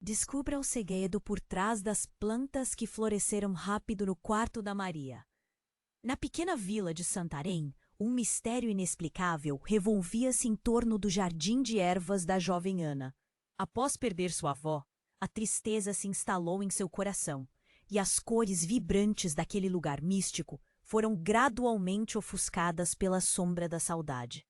Descubra o segredo por trás das plantas que floresceram rápido no quarto da Maria. Na pequena vila de Santarém, um mistério inexplicável revolvia-se em torno do jardim de ervas da jovem Ana. Após perder sua avó, a tristeza se instalou em seu coração, e as cores vibrantes daquele lugar místico foram gradualmente ofuscadas pela sombra da saudade.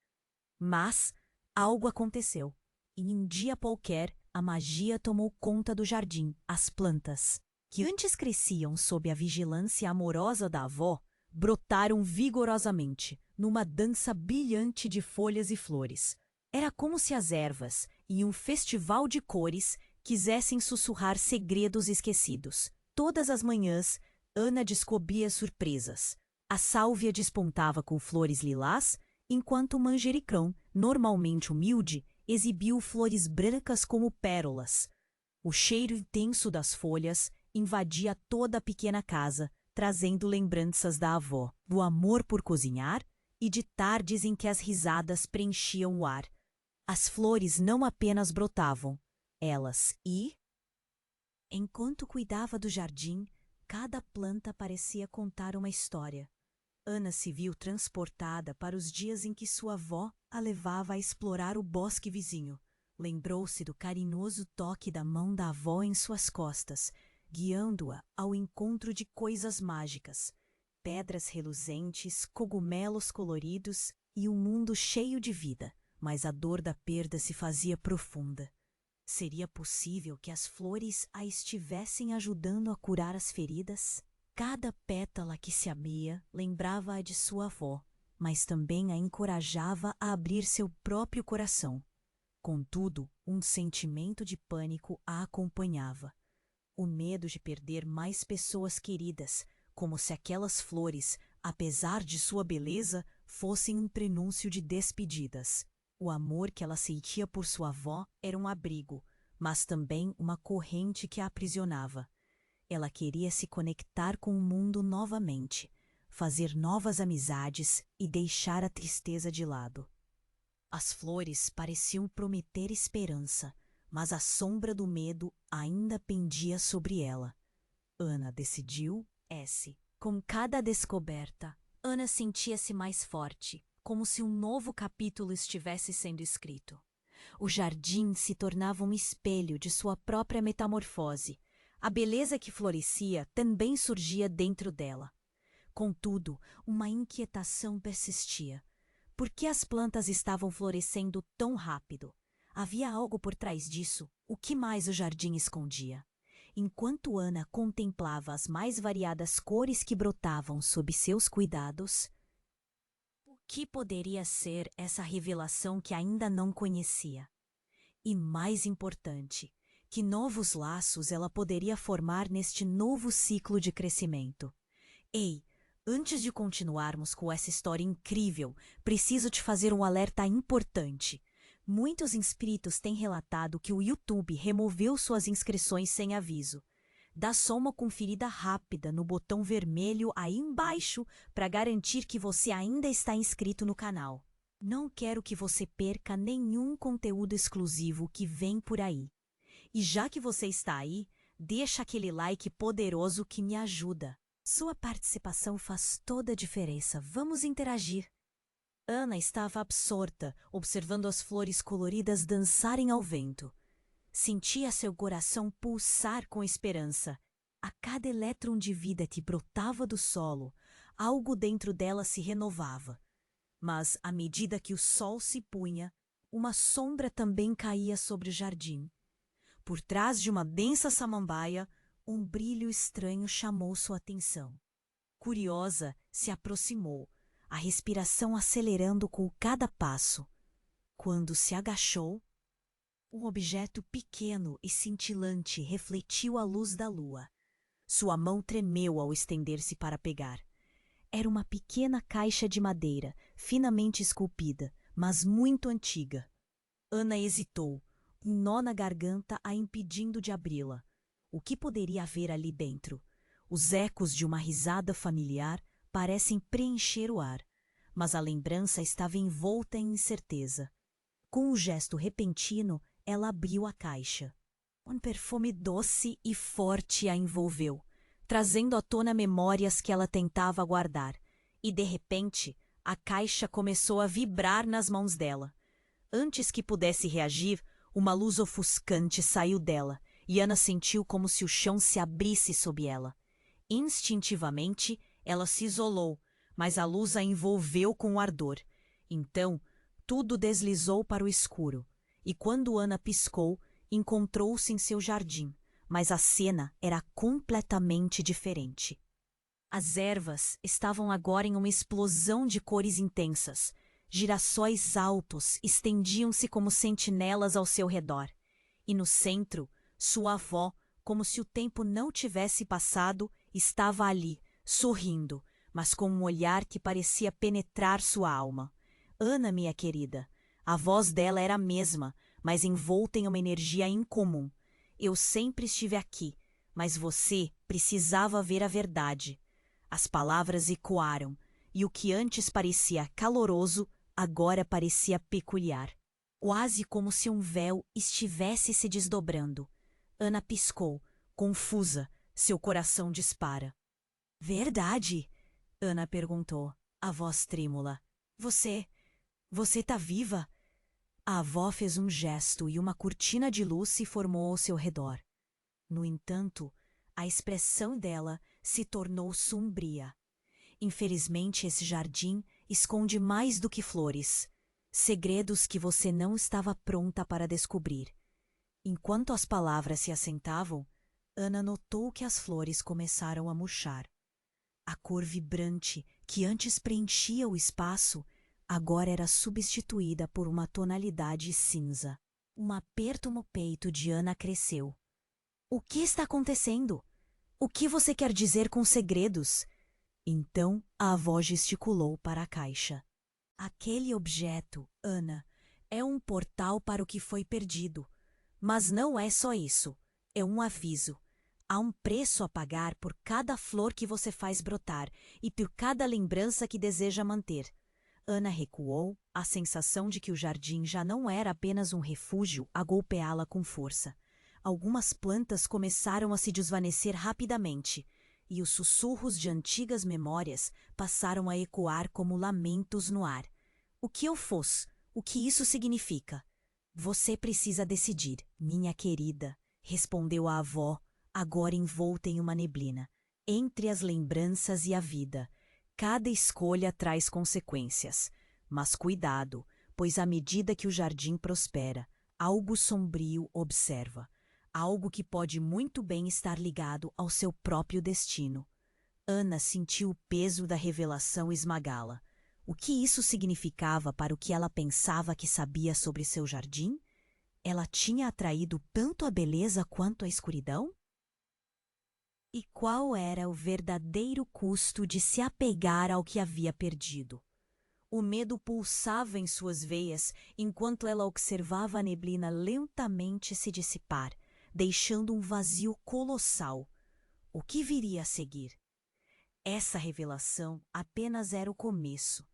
Mas algo aconteceu, e em um dia qualquer a magia tomou conta do jardim. As plantas, que antes cresciam sob a vigilância amorosa da avó, brotaram vigorosamente, numa dança brilhante de folhas e flores. Era como se as ervas, em um festival de cores, quisessem sussurrar segredos esquecidos. Todas as manhãs, Ana descobria surpresas. A sálvia despontava com flores lilás, enquanto o manjericão, normalmente humilde, exibiu flores brancas como pérolas. O cheiro intenso das folhas invadia toda a pequena casa, trazendo lembranças da avó, do amor por cozinhar e de tardes em que as risadas preenchiam o ar. As flores não apenas brotavam, enquanto cuidava do jardim, cada planta parecia contar uma história. Ana se viu transportada para os dias em que sua avó a levava a explorar o bosque vizinho. Lembrou-se do carinhoso toque da mão da avó em suas costas, guiando-a ao encontro de coisas mágicas, pedras reluzentes, cogumelos coloridos e um mundo cheio de vida. Mas a dor da perda se fazia profunda. Seria possível que as flores a estivessem ajudando a curar as feridas? Cada pétala que se abria lembrava-a de sua avó, mas também a encorajava a abrir seu próprio coração. Contudo, um sentimento de pânico a acompanhava. O medo de perder mais pessoas queridas, como se aquelas flores, apesar de sua beleza, fossem um prenúncio de despedidas. O amor que ela sentia por sua avó era um abrigo, mas também uma corrente que a aprisionava. Ela queria se conectar com o mundo novamente, fazer novas amizades e deixar a tristeza de lado. As flores pareciam prometer esperança, mas a sombra do medo ainda pendia sobre ela. Ana decidiu. Com cada descoberta, Ana sentia-se mais forte, como se um novo capítulo estivesse sendo escrito. O jardim se tornava um espelho de sua própria metamorfose. A beleza que florescia também surgia dentro dela. Contudo, uma inquietação persistia. Por que as plantas estavam florescendo tão rápido? Havia algo por trás disso. O que mais o jardim escondia? Enquanto Ana contemplava as mais variadas cores que brotavam sob seus cuidados, o que poderia ser essa revelação que ainda não conhecia? E mais importante, que novos laços ela poderia formar neste novo ciclo de crescimento? Ei, antes de continuarmos com essa história incrível, preciso te fazer um alerta importante. Muitos inscritos têm relatado que o YouTube removeu suas inscrições sem aviso. Dá só uma conferida rápida no botão vermelho aí embaixo para garantir que você ainda está inscrito no canal. Não quero que você perca nenhum conteúdo exclusivo que vem por aí. E já que você está aí, deixa aquele like poderoso que me ajuda. Sua participação faz toda a diferença. Vamos interagir. Ana estava absorta, observando as flores coloridas dançarem ao vento. Sentia seu coração pulsar com esperança. A cada elétron de vida que brotava do solo, algo dentro dela se renovava. Mas, à medida que o sol se punha, uma sombra também caía sobre o jardim. Por trás de uma densa samambaia, um brilho estranho chamou sua atenção. Curiosa, se aproximou, a respiração acelerando com cada passo. Quando se agachou, um objeto pequeno e cintilante refletiu a luz da lua. Sua mão tremeu ao estender-se para pegar. Era uma pequena caixa de madeira, finamente esculpida, mas muito antiga. Ana hesitou, um nó na garganta a impedindo de abri-la. O que poderia haver ali dentro? Os ecos de uma risada familiar parecem preencher o ar, mas a lembrança estava envolta em incerteza. Com um gesto repentino, ela abriu a caixa. Um perfume doce e forte a envolveu, trazendo à tona memórias que ela tentava guardar. E, de repente, a caixa começou a vibrar nas mãos dela. Antes que pudesse reagir, uma luz ofuscante saiu dela, e Ana sentiu como se o chão se abrisse sob ela. Instintivamente, ela se isolou, mas a luz a envolveu com ardor. Então, tudo deslizou para o escuro, e quando Ana piscou, encontrou-se em seu jardim, mas a cena era completamente diferente. As ervas estavam agora em uma explosão de cores intensas. Girassóis altos estendiam-se como sentinelas ao seu redor. E no centro, sua avó, como se o tempo não tivesse passado, estava ali, sorrindo, mas com um olhar que parecia penetrar sua alma. Ana, minha querida, a voz dela era a mesma, mas envolta em uma energia incomum. Eu sempre estive aqui, mas você precisava ver a verdade. As palavras ecoaram, e o que antes parecia caloroso, agora parecia peculiar. Quase como se um véu estivesse se desdobrando. Ana piscou, confusa, seu coração dispara. Verdade? Ana perguntou, a voz trêmula. Você tá viva? A avó fez um gesto e uma cortina de luz se formou ao seu redor. No entanto, a expressão dela se tornou sombria. Infelizmente, esse jardim esconde mais do que flores, segredos que você não estava pronta para descobrir. Enquanto as palavras se assentavam, Ana notou que as flores começaram a murchar. A cor vibrante que antes preenchia o espaço agora era substituída por uma tonalidade cinza. Um aperto no peito de Ana cresceu. O que está acontecendo? O que você quer dizer com segredos? Então a avó gesticulou para a caixa. Aquele objeto, Ana, é um portal para o que foi perdido. Mas não é só isso. É um aviso. Há um preço a pagar por cada flor que você faz brotar e por cada lembrança que deseja manter. Ana recuou, a sensação de que o jardim já não era apenas um refúgio a golpeá-la com força. Algumas plantas começaram a se desvanecer rapidamente, e os sussurros de antigas memórias passaram a ecoar como lamentos no ar. O que eu fosse? O que isso significa? Você precisa decidir, minha querida, respondeu a avó, agora envolta em uma neblina. Entre as lembranças e a vida, cada escolha traz consequências. Mas cuidado, pois à medida que o jardim prospera, algo sombrio observa. Algo que pode muito bem estar ligado ao seu próprio destino. Ana sentiu o peso da revelação esmagá-la. O que isso significava para o que ela pensava que sabia sobre seu jardim? Ela tinha atraído tanto a beleza quanto a escuridão? E qual era o verdadeiro custo de se apegar ao que havia perdido? O medo pulsava em suas veias enquanto ela observava a neblina lentamente se dissipar, deixando um vazio colossal. O que viria a seguir? Essa revelação apenas era o começo,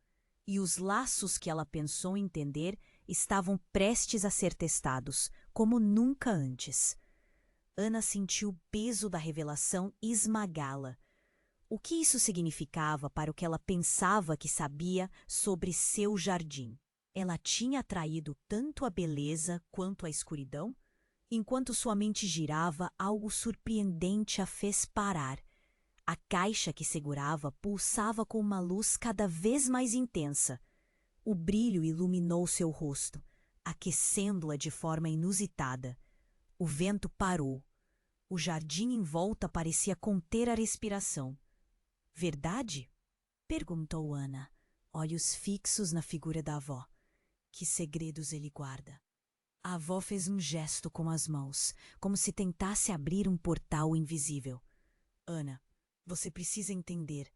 e os laços que ela pensou entender estavam prestes a ser testados, como nunca antes. Ana sentiu o peso da revelação esmagá-la. O que isso significava para o que ela pensava que sabia sobre seu jardim? Ela tinha atraído tanto a beleza quanto a escuridão? Enquanto sua mente girava, algo surpreendente a fez parar. A caixa que segurava pulsava com uma luz cada vez mais intensa. O brilho iluminou seu rosto, aquecendo-a de forma inusitada. O vento parou. O jardim em volta parecia conter a respiração. Verdade? Perguntou Ana, olhos fixos na figura da avó. Que segredos ele guarda? A avó fez um gesto com as mãos, como se tentasse abrir um portal invisível. Ana, você precisa entender.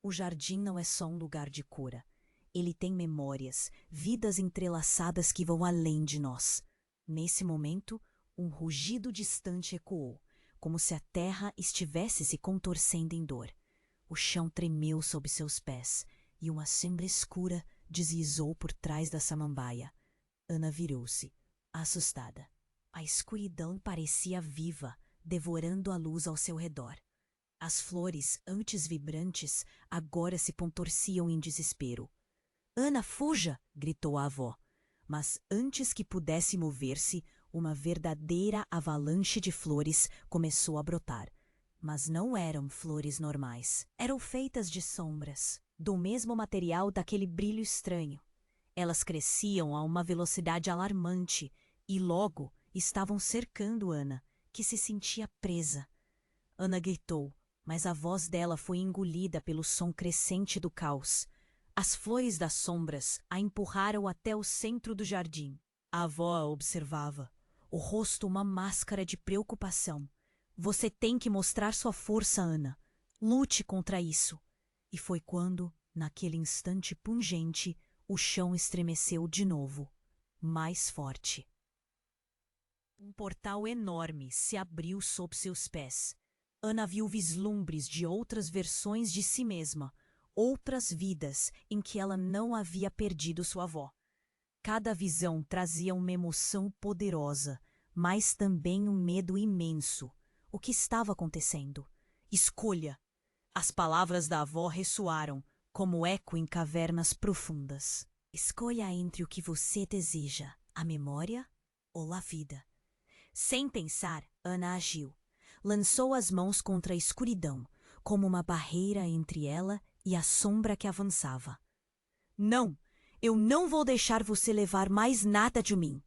O jardim não é só um lugar de cura. Ele tem memórias, vidas entrelaçadas que vão além de nós. Nesse momento, um rugido distante ecoou, como se a terra estivesse se contorcendo em dor. O chão tremeu sob seus pés, e uma sombra escura deslizou por trás da samambaia. Ana virou-se, assustada. A escuridão parecia viva, devorando a luz ao seu redor. As flores, antes vibrantes, agora se contorciam em desespero. Ana, fuja! Gritou a avó. Mas antes que pudesse mover-se, uma verdadeira avalanche de flores começou a brotar. Mas não eram flores normais. Eram feitas de sombras, do mesmo material daquele brilho estranho. Elas cresciam a uma velocidade alarmante e logo estavam cercando Ana, que se sentia presa. Ana gritou, mas a voz dela foi engolida pelo som crescente do caos. As flores das sombras a empurraram até o centro do jardim. A avó a observava, o rosto uma máscara de preocupação. Você tem que mostrar sua força, Ana. Lute contra isso. E foi quando, naquele instante pungente, o chão estremeceu de novo, mais forte. Um portal enorme se abriu sob seus pés. Ana viu vislumbres de outras versões de si mesma, outras vidas em que ela não havia perdido sua avó. Cada visão trazia uma emoção poderosa, mas também um medo imenso. O que estava acontecendo? Escolha! As palavras da avó ressoaram, como eco em cavernas profundas. Escolha entre o que você deseja, a memória ou a vida. Sem pensar, Ana agiu. Lançou as mãos contra a escuridão, como uma barreira entre ela e a sombra que avançava. Não! Eu não vou deixar você levar mais nada de mim!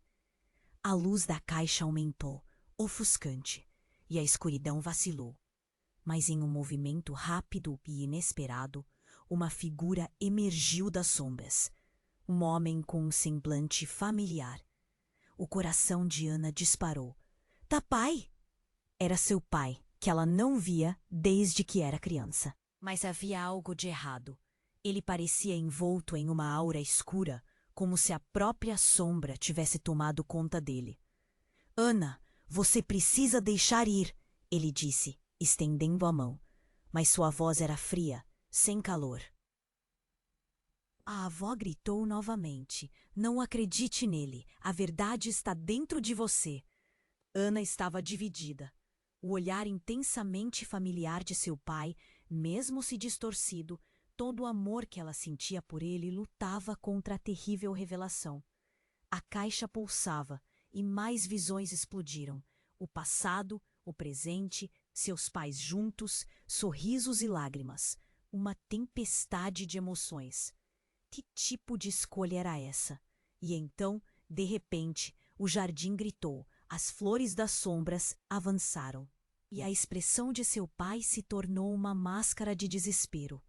A luz da caixa aumentou, ofuscante, e a escuridão vacilou. Mas em um movimento rápido e inesperado, uma figura emergiu das sombras. Um homem com um semblante familiar. O coração de Ana disparou. Pai! Era seu pai, que ela não via desde que era criança. Mas havia algo de errado. Ele parecia envolto em uma aura escura, como se a própria sombra tivesse tomado conta dele. Ana, você precisa deixar ir, ele disse, estendendo a mão. Mas sua voz era fria, sem calor. A avó gritou novamente. Não acredite nele. A verdade está dentro de você. Ana estava dividida. O olhar intensamente familiar de seu pai, mesmo se distorcido, todo o amor que ela sentia por ele lutava contra a terrível revelação. A caixa pulsava e mais visões explodiram. O passado, o presente, seus pais juntos, sorrisos e lágrimas. Uma tempestade de emoções. Que tipo de escolha era essa? E então, de repente, o jardim gritou, as flores das sombras avançaram. E a expressão de seu pai se tornou uma máscara de desespero.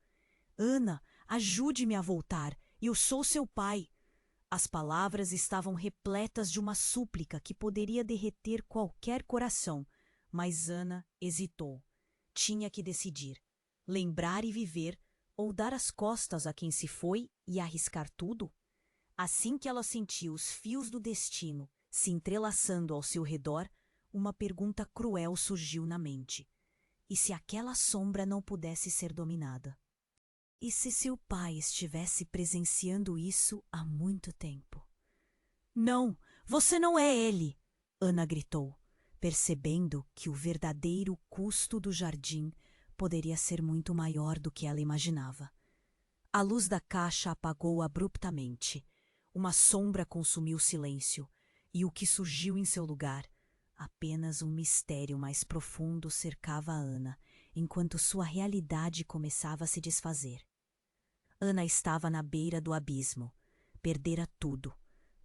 Ana, ajude-me a voltar, eu sou seu pai. As palavras estavam repletas de uma súplica que poderia derreter qualquer coração, mas Ana hesitou. Tinha que decidir, lembrar e viver, ou dar as costas a quem se foi e arriscar tudo? Assim que ela sentiu os fios do destino se entrelaçando ao seu redor, uma pergunta cruel surgiu na mente. E se aquela sombra não pudesse ser dominada? E se seu pai estivesse presenciando isso há muito tempo? Não, você não é ele! Ana gritou, percebendo que o verdadeiro custo do jardim poderia ser muito maior do que ela imaginava. A luz da caixa apagou abruptamente. Uma sombra consumiu o silêncio, e o que surgiu em seu lugar? Apenas um mistério mais profundo cercava a Ana, enquanto sua realidade começava a se desfazer. Ana estava na beira do abismo. Perdera tudo.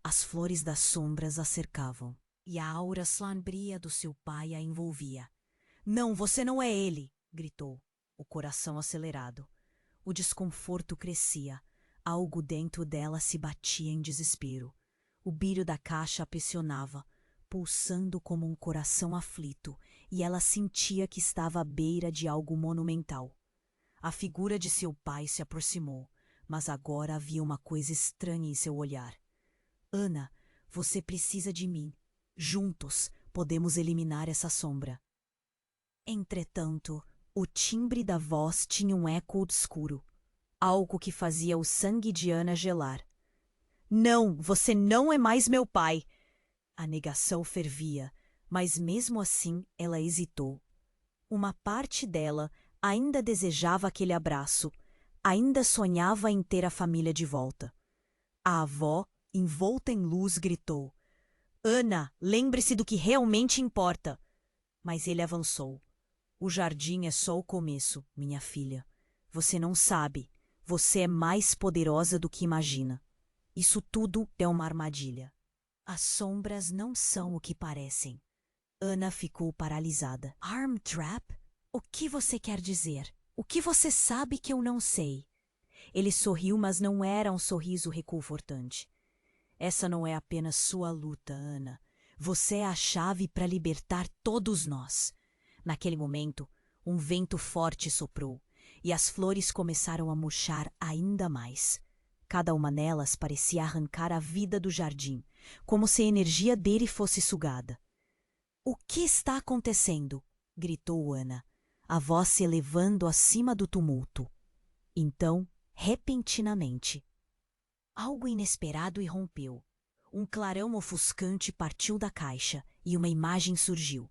As flores das sombras a cercavam, e a aura sombria do seu pai a envolvia. Não, você não é ele! Gritou, o coração acelerado. O desconforto crescia. Algo dentro dela se batia em desespero. O brilho da caixa a pressionava, pulsando como um coração aflito, e ela sentia que estava à beira de algo monumental. A figura de seu pai se aproximou, mas agora havia uma coisa estranha em seu olhar. Ana, você precisa de mim. Juntos podemos eliminar essa sombra. Entretanto, o timbre da voz tinha um eco obscuro, algo que fazia o sangue de Ana gelar. Não, você não é mais meu pai! A negação fervia, mas mesmo assim ela hesitou. Uma parte dela ainda desejava aquele abraço, ainda sonhava em ter a família de volta. A avó, envolta em luz, gritou: Ana, lembre-se do que realmente importa. Mas ele avançou. O jardim é só o começo, minha filha. Você não sabe. Você é mais poderosa do que imagina. Isso tudo é uma armadilha. As sombras não são o que parecem. Ana ficou paralisada. Arm Trap? O que você quer dizer? O que você sabe que eu não sei? Ele sorriu, mas não era um sorriso reconfortante. Essa não é apenas sua luta, Ana. Você é a chave para libertar todos nós. Naquele momento, um vento forte soprou e as flores começaram a murchar ainda mais. Cada uma delas parecia arrancar a vida do jardim, como se a energia dele fosse sugada. O que está acontecendo? Gritou Ana, a voz se elevando acima do tumulto. Então, repentinamente, algo inesperado irrompeu. Um clarão ofuscante partiu da caixa e uma imagem surgiu.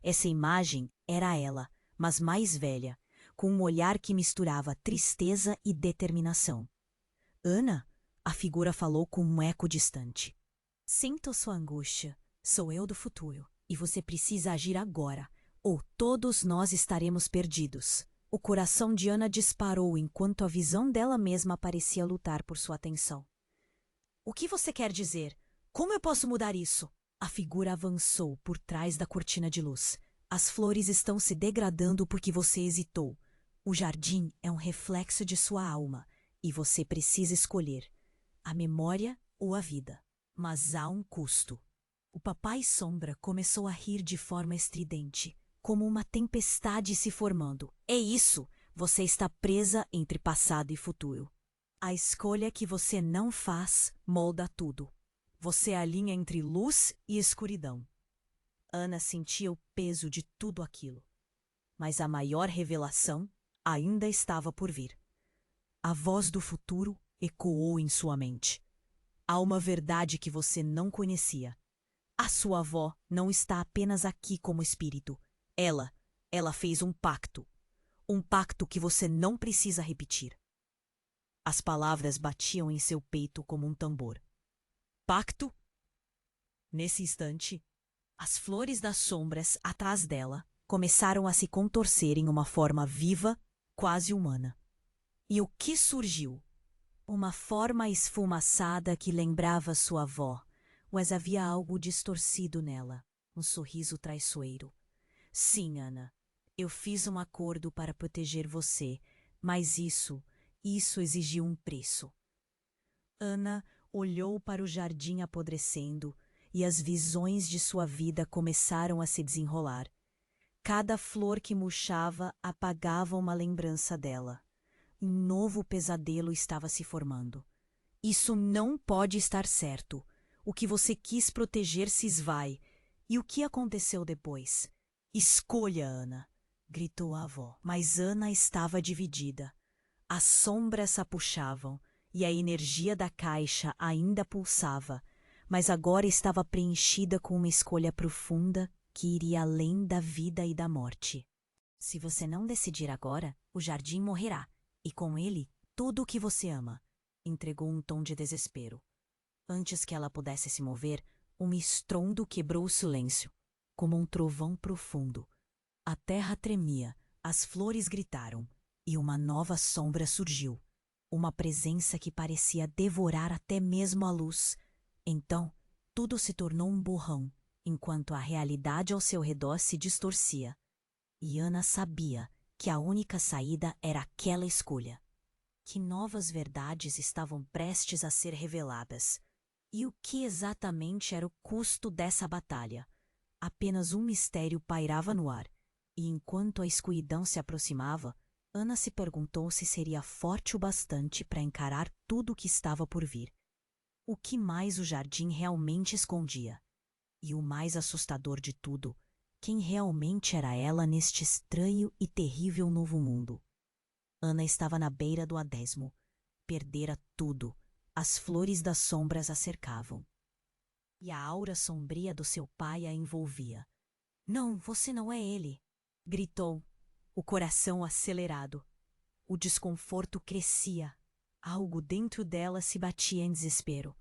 Essa imagem era ela, mas mais velha, com um olhar que misturava tristeza e determinação. Ana, a figura falou com um eco distante. Sinto sua angústia. Sou eu do futuro. E você precisa agir agora, ou todos nós estaremos perdidos. O coração de Ana disparou enquanto a visão dela mesma parecia lutar por sua atenção. O que você quer dizer? Como eu posso mudar isso? A figura avançou por trás da cortina de luz. As flores estão se degradando porque você hesitou. O jardim é um reflexo de sua alma e você precisa escolher a memória ou a vida. Mas há um custo. O papai sombra começou a rir de forma estridente, como uma tempestade se formando. É isso! Você está presa entre passado e futuro. A escolha que você não faz molda tudo. Você alinha entre luz e escuridão. Ana sentia o peso de tudo aquilo. Mas a maior revelação ainda estava por vir. A voz do futuro ecoou em sua mente. Há uma verdade que você não conhecia. A sua avó não está apenas aqui como espírito. Ela fez um pacto. Um pacto que você não precisa repetir. As palavras batiam em seu peito como um tambor. Pacto? Nesse instante, as flores das sombras atrás dela começaram a se contorcer em uma forma viva, quase humana. E o que surgiu? Uma forma esfumaçada que lembrava sua avó, mas havia algo distorcido nela, um sorriso traiçoeiro. Sim, Ana, eu fiz um acordo para proteger você, mas isso exigiu um preço. Ana olhou para o jardim apodrecendo e as visões de sua vida começaram a se desenrolar. Cada flor que murchava apagava uma lembrança dela. Um novo pesadelo estava se formando. Isso não pode estar certo. O que você quis proteger se esvai. E o que aconteceu depois? Escolha, Ana, gritou a avó. Mas Ana estava dividida. As sombras se puxavam e a energia da caixa ainda pulsava, mas agora estava preenchida com uma escolha profunda que iria além da vida e da morte. Se você não decidir agora, o jardim morrerá, e com ele tudo o que você ama, entregou um tom de desespero. Antes que ela pudesse se mover, um estrondo quebrou o silêncio, como um trovão profundo. A terra tremia, as flores gritaram, e uma nova sombra surgiu, uma presença que parecia devorar até mesmo a luz. Então, tudo se tornou um borrão, enquanto a realidade ao seu redor se distorcia. E Ana sabia que a única saída era aquela escolha. Que novas verdades estavam prestes a ser reveladas? E o que exatamente era o custo dessa batalha? Apenas um mistério pairava no ar, e enquanto a escuridão se aproximava, Ana se perguntou se seria forte o bastante para encarar tudo o que estava por vir. O que mais o jardim realmente escondia? E o mais assustador de tudo, quem realmente era ela neste estranho e terrível novo mundo? Ana estava na beira do abismo. Perdera tudo. As flores das sombras a cercavam. e a aura sombria do seu pai a envolvia. Não, você não é ele, gritou, o coração acelerado. O desconforto crescia. Algo dentro dela se batia em desespero.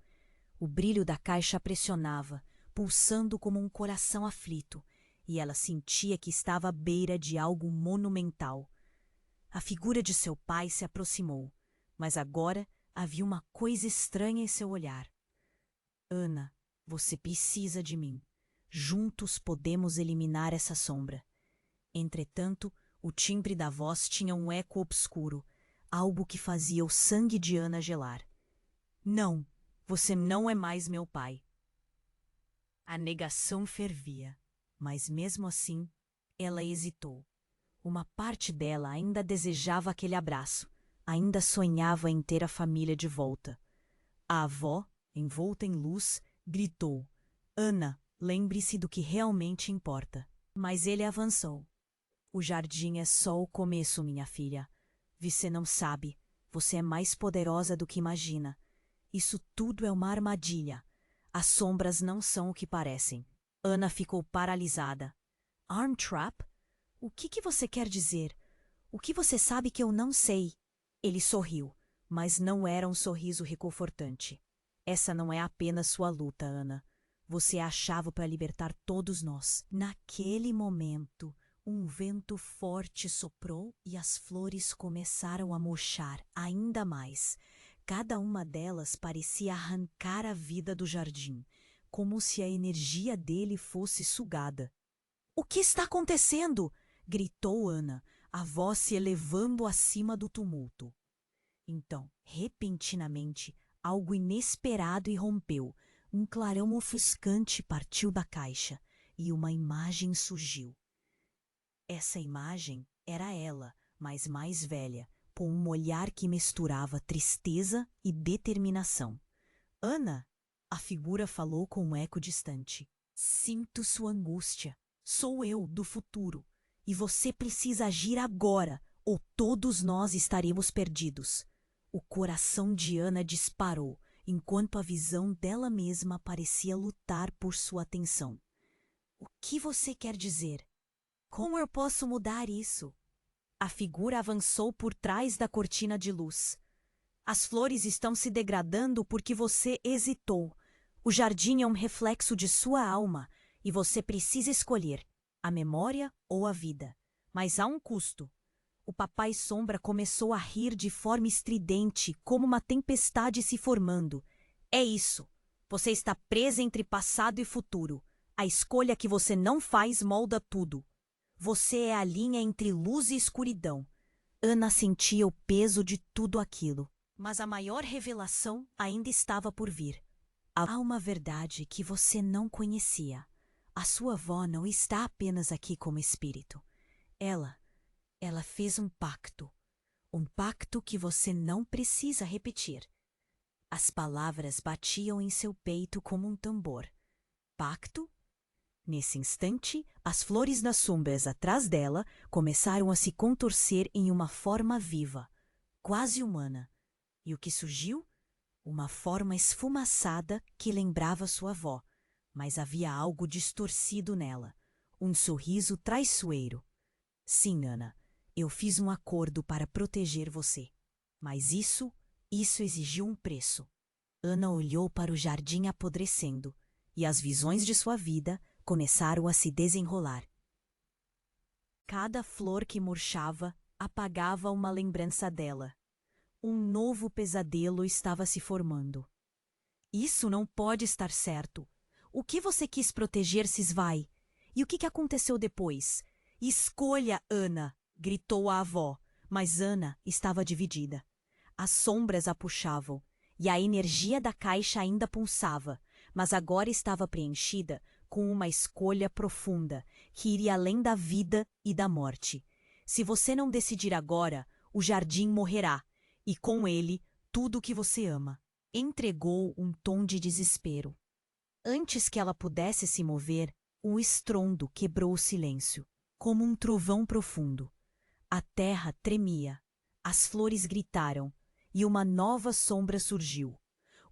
O brilho da caixa a pressionava, pulsando como um coração aflito, e ela sentia que estava à beira de algo monumental. A figura de seu pai se aproximou, mas agora havia uma coisa estranha em seu olhar. Ana, você precisa de mim. Juntos podemos eliminar essa sombra. Entretanto, o timbre da voz tinha um eco obscuro, algo que fazia o sangue de Ana gelar. Não, você não é mais meu pai. A negação fervia, mas mesmo assim, ela hesitou. Uma parte dela ainda desejava aquele abraço, ainda sonhava em ter a família de volta. A avó, envolta em luz, gritou: Ana, lembre-se do que realmente importa. Mas ele avançou. O jardim é só o começo, minha filha. Você não sabe. Você é mais poderosa do que imagina. Isso tudo é uma armadilha. As sombras não são o que parecem. Ana ficou paralisada. Arm Trap? O que você quer dizer? O que você sabe que eu não sei? Ele sorriu, mas não era um sorriso reconfortante. Essa não é apenas sua luta, Ana. Você é a chave para libertar todos nós. Naquele momento, um vento forte soprou e as flores começaram a murchar ainda mais. Cada uma delas parecia arrancar a vida do jardim, como se a energia dele fosse sugada. O que está acontecendo? Gritou Ana, a voz se elevando acima do tumulto. Então, repentinamente, algo inesperado irrompeu. Um clarão ofuscante partiu da caixa e uma imagem surgiu. Essa imagem era ela, mas mais velha, com um olhar que misturava tristeza e determinação. Ana, a figura falou com um eco distante. Sinto sua angústia. Sou eu, do futuro. E você precisa agir agora, ou todos nós estaremos perdidos. O coração de Ana disparou, enquanto a visão dela mesma parecia lutar por sua atenção. O que você quer dizer? Como eu posso mudar isso? A figura avançou por trás da cortina de luz. As flores estão se degradando porque você hesitou. O jardim é um reflexo de sua alma e você precisa escolher a memória ou a vida. Mas há um custo. O papai sombra começou a rir de forma estridente, como uma tempestade se formando. É isso. Você está presa entre passado e futuro. A escolha que você não faz molda tudo. Você é a linha entre luz e escuridão. Ana sentia o peso de tudo aquilo. Mas a maior revelação ainda estava por vir. Há uma verdade que você não conhecia. A sua avó não está apenas aqui como espírito. Ela fez um pacto. Um pacto que você não precisa repetir. As palavras batiam em seu peito como um tambor. Pacto? Nesse instante, as flores das sombras atrás dela começaram a se contorcer em uma forma viva, quase humana. E o que surgiu? Uma forma esfumaçada que lembrava sua avó, mas havia algo distorcido nela, um sorriso traiçoeiro. Sim, Ana, eu fiz um acordo para proteger você, mas isso exigiu um preço. Ana olhou para o jardim apodrecendo, e as visões de sua vida começaram a se desenrolar. Cada flor que murchava apagava uma lembrança dela. Um novo pesadelo estava se formando. Isso não pode estar certo. O que você quis proteger se esvai. E o que aconteceu depois? Escolha, Ana! Gritou a avó, mas Ana estava dividida. As sombras a puxavam, e a energia da caixa ainda pulsava, mas agora estava preenchida com uma escolha profunda, que iria além da vida e da morte. Se você não decidir agora, o jardim morrerá, e com ele, tudo o que você ama. Entregou um tom de desespero. Antes que ela pudesse se mover, um estrondo quebrou o silêncio, como um trovão profundo. A terra tremia, as flores gritaram, e uma nova sombra surgiu.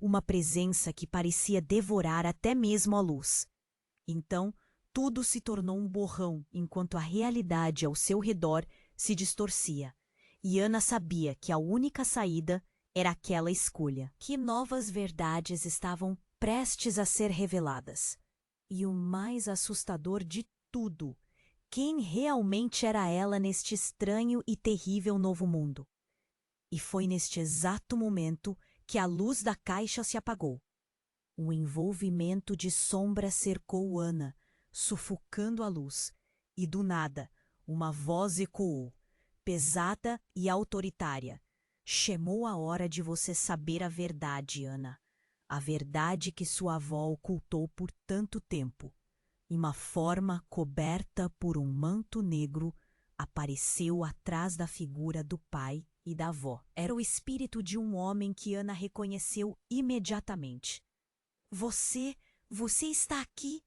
uma presença que parecia devorar até mesmo a luz. Então, tudo se tornou um borrão enquanto a realidade ao seu redor se distorcia. E Ana sabia que a única saída era aquela escolha. Que novas verdades estavam prestes a ser reveladas. E o mais assustador de tudo, quem realmente era ela neste estranho e terrível novo mundo. E foi neste exato momento que a luz da caixa se apagou. Um envolvimento de sombra cercou Ana, sufocando a luz, e do nada, uma voz ecoou, pesada e autoritária. Chamou a hora de você saber a verdade, Ana. A verdade que sua avó ocultou por tanto tempo. E uma forma coberta por um manto negro apareceu atrás da figura do pai e da avó. Era o espírito de um homem que Ana reconheceu imediatamente. Você está aqui?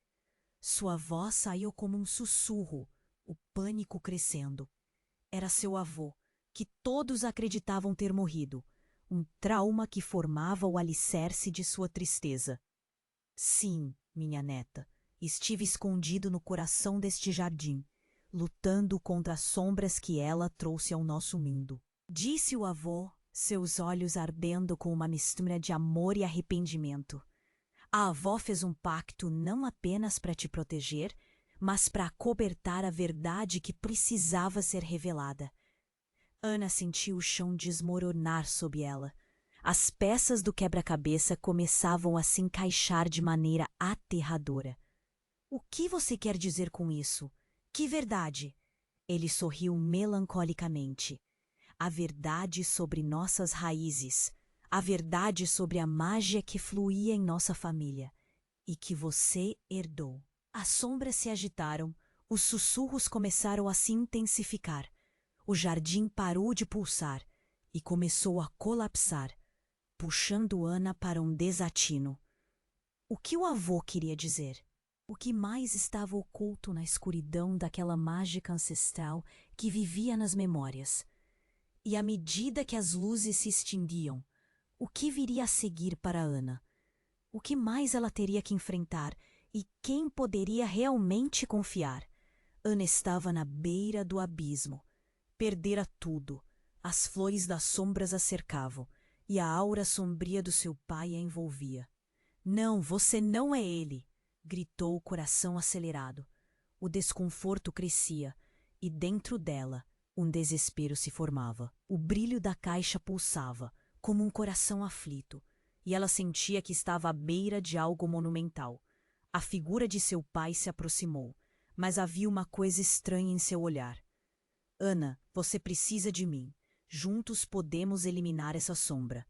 Sua voz saiu como um sussurro, o pânico crescendo. Era seu avô, que todos acreditavam ter morrido, um trauma que formava o alicerce de sua tristeza. Sim, minha neta, estive escondido no coração deste jardim, lutando contra as sombras que ela trouxe ao nosso mundo. Disse o avô, seus olhos ardendo com uma mistura de amor e arrependimento. A avó fez um pacto não apenas para te proteger, mas para acobertar a verdade que precisava ser revelada. Ana sentiu o chão desmoronar sob ela. As peças do quebra-cabeça começavam a se encaixar de maneira aterradora. O que você quer dizer com isso? Que verdade? Ele sorriu melancolicamente. A verdade sobre nossas raízes. A verdade sobre a mágia que fluía em nossa família e que você herdou. As sombras se agitaram, os sussurros começaram a se intensificar. O jardim parou de pulsar e começou a colapsar, puxando Ana para um desatino. O que o avô queria dizer? O que mais estava oculto na escuridão daquela mágica ancestral que vivia nas memórias? E à medida que as luzes se extinguiam, o que viria a seguir para Ana? O que mais ela teria que enfrentar e quem poderia realmente confiar? Ana estava na beira do abismo. Perdera tudo. As flores das sombras a cercavam e a aura sombria do seu pai a envolvia. Não, você não é ele! Gritou o coração acelerado. O desconforto crescia e dentro dela um desespero se formava. O brilho da caixa pulsava, como um coração aflito, e ela sentia que estava à beira de algo monumental. A figura de seu pai se aproximou, mas havia uma coisa estranha em seu olhar. Ana, você precisa de mim. Juntos podemos eliminar essa sombra.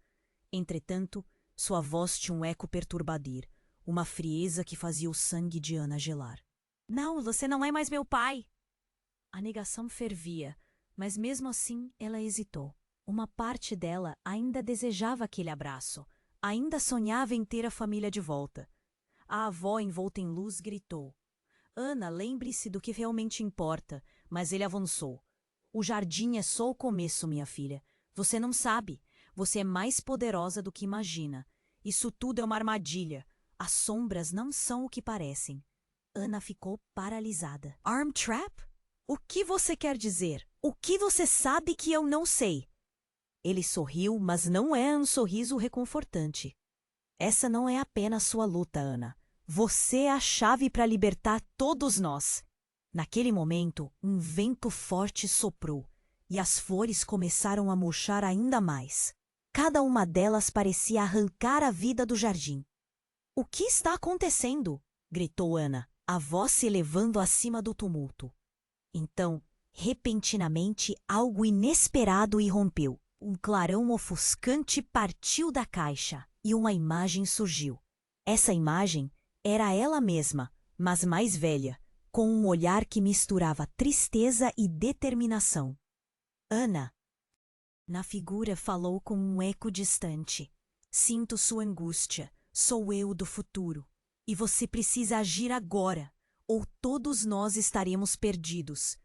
Entretanto, sua voz tinha um eco perturbador, uma frieza que fazia o sangue de Ana gelar. Não, você não é mais meu pai! A negação fervia, mas mesmo assim ela hesitou. Uma parte dela ainda desejava aquele abraço, ainda sonhava em ter a família de volta. A avó, envolta em luz, gritou. Ana, lembre-se do que realmente importa, mas ele avançou. O jardim é só o começo, minha filha. Você não sabe. Você é mais poderosa do que imagina. Isso tudo é uma armadilha. As sombras não são o que parecem. Ana ficou paralisada. Arm trap? O que você quer dizer? O que você sabe que eu não sei? Ele sorriu, mas não é um sorriso reconfortante. Essa não é apenas sua luta, Ana. Você é a chave para libertar todos nós. Naquele momento, um vento forte soprou e as flores começaram a murchar ainda mais. Cada uma delas parecia arrancar a vida do jardim. O que está acontecendo? Gritou Ana, a voz se elevando acima do tumulto. Então, repentinamente, algo inesperado irrompeu. Um clarão ofuscante partiu da caixa e uma imagem surgiu. Essa imagem era ela mesma, mas mais velha, com um olhar que misturava tristeza e determinação. Ana. Na figura falou com um eco distante. Sinto sua angústia. Sou eu do futuro. E você precisa agir agora, ou todos nós estaremos perdidos.